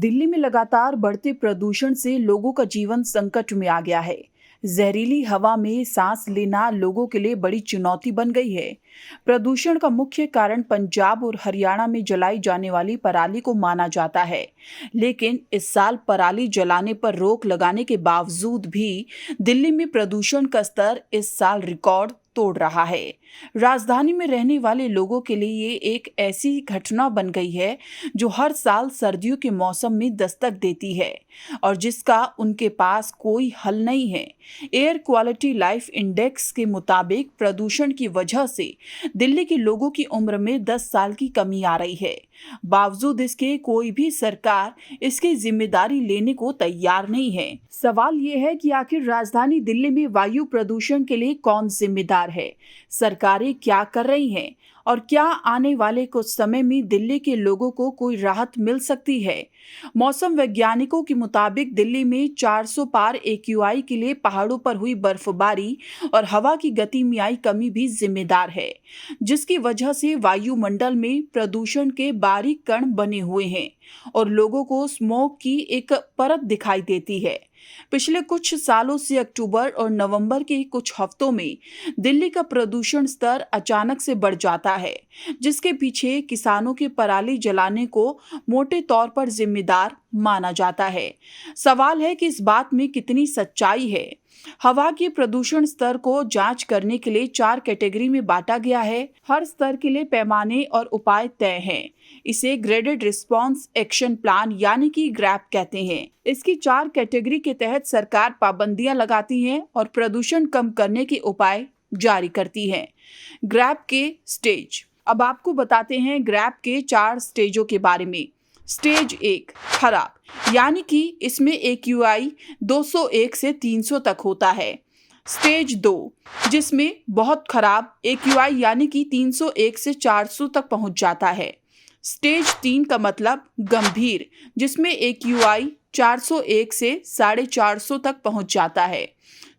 दिल्ली में लगातार बढ़ते प्रदूषण से लोगों का जीवन संकट में आ गया है। जहरीली हवा में सांस लेना लोगों के लिए बड़ी चुनौती बन गई है। प्रदूषण का मुख्य कारण पंजाब और हरियाणा में जलाई जाने वाली पराली को माना जाता है, लेकिन इस साल पराली जलाने पर रोक लगाने के बावजूद भी दिल्ली में प्रदूषण का स्तर इस साल रिकॉर्ड तोड़ रहा है। राजधानी में रहने वाले लोगों के लिए ये एक ऐसी घटना बन गई है जो हर साल सर्दियों के मौसम में दस्तक देती है और जिसका उनके पास कोई हल नहीं है। एयर क्वालिटी लाइफ इंडेक्स के मुताबिक प्रदूषण की वजह से दिल्ली के लोगों की उम्र में 10 साल की कमी आ रही है। बावजूद इसके कोई भी सरकार इसकी जिम्मेदारी लेने को तैयार नहीं है। सवाल ये है कि आखिर राजधानी दिल्ली में वायु प्रदूषण के लिए कौन जिम्मेदार है? सरकारें क्या कर रही हैं और क्या आने वाले कुछ समय में दिल्ली के लोगों को कोई राहत मिल सकती है? मौसम वैज्ञानिकों के मुताबिक दिल्ली में 400 पार एक्यूआई के लिए पहाड़ों पर हुई बर्फबारी और हवा की गति में आई कमी भी जिम्मेदार है, जिसकी वजह से वायुमंडल में प्रदूषण के बारीक कण बने हुए हैं और लोगों को स्मोक की एक परत दिखाई देती है। पिछले कुछ सालों से अक्टूबर और नवंबर के कुछ हफ्तों में दिल्ली का प्रदूषण स्तर अचानक से बढ़ जाता है, जिसके पीछे किसानों के पराली जलाने को मोटे तौर पर जिम्मेदार माना जाता है। सवाल है कि इस बात में कितनी सच्चाई है। हवा के प्रदूषण स्तर को जांच करने के लिए 4 कैटेगरी में बांटा गया है। हर स्तर के लिए पैमाने और उपाय तय हैं। इसे ग्रेडेड रिस्पॉन्स एक्शन प्लान यानी कि ग्रैप कहते हैं। इसकी 4 कैटेगरी के तहत सरकार पाबंदियां लगाती है और प्रदूषण कम करने के उपाय जारी करती है। ग्रैप के स्टेज। अब आपको बताते हैं ग्रैप के 4 स्टेजों के बारे में। स्टेज 1 खराब, यानी कि इसमें एक्यूआई 201 से 300 तक होता है। स्टेज 2 जिसमें बहुत खराब, एक्यूआई यानी कि 301 से 400 तक पहुंच जाता है। स्टेज 3 का मतलब गंभीर, जिसमें एक्यूआई 401 से 450 तक पहुंच जाता है।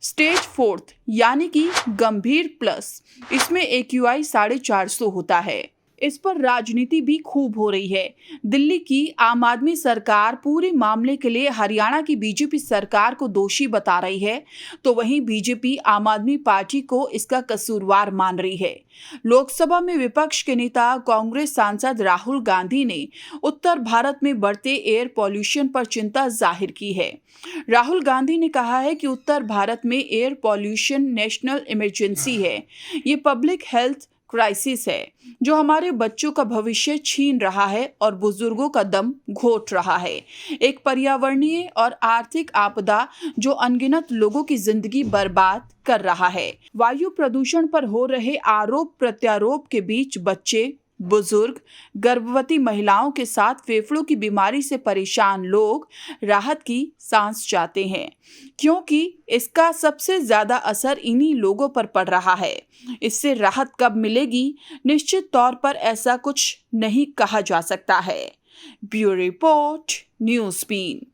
स्टेज 4 यानी कि गंभीर प्लस, इसमें एक्यूआई 450 होता है। इस पर राजनीति भी खूब हो रही है। दिल्ली की आम आदमी सरकार पूरे मामले के लिए हरियाणा की बीजेपी सरकार को दोषी बता रही है, तो वहीं बीजेपी आम आदमी पार्टी को इसका कसूरवार मान रही है। लोकसभा में विपक्ष के नेता कांग्रेस सांसद राहुल गांधी ने उत्तर भारत में बढ़ते एयर पॉल्यूशन पर चिंता जाहिर की है। राहुल गांधी ने कहा है कि उत्तर भारत में एयर पॉल्यूशन नेशनल इमरजेंसी है। ये पब्लिक हेल्थ क्राइसिस है जो हमारे बच्चों का भविष्य छीन रहा है और बुजुर्गों का दम घोट रहा है। एक पर्यावरणीय और आर्थिक आपदा जो अनगिनत लोगों की जिंदगी बर्बाद कर रहा है। वायु प्रदूषण पर हो रहे आरोप प्रत्यारोप के बीच बच्चे, बुजुर्ग, गर्भवती महिलाओं के साथ फेफड़ों की बीमारी से परेशान लोग राहत की सांस चाहते हैं, क्योंकि इसका सबसे ज्यादा असर इन्हीं लोगों पर पड़ रहा है। इससे राहत कब मिलेगी, निश्चित तौर पर ऐसा कुछ नहीं कहा जा सकता है। Bureau report, news been.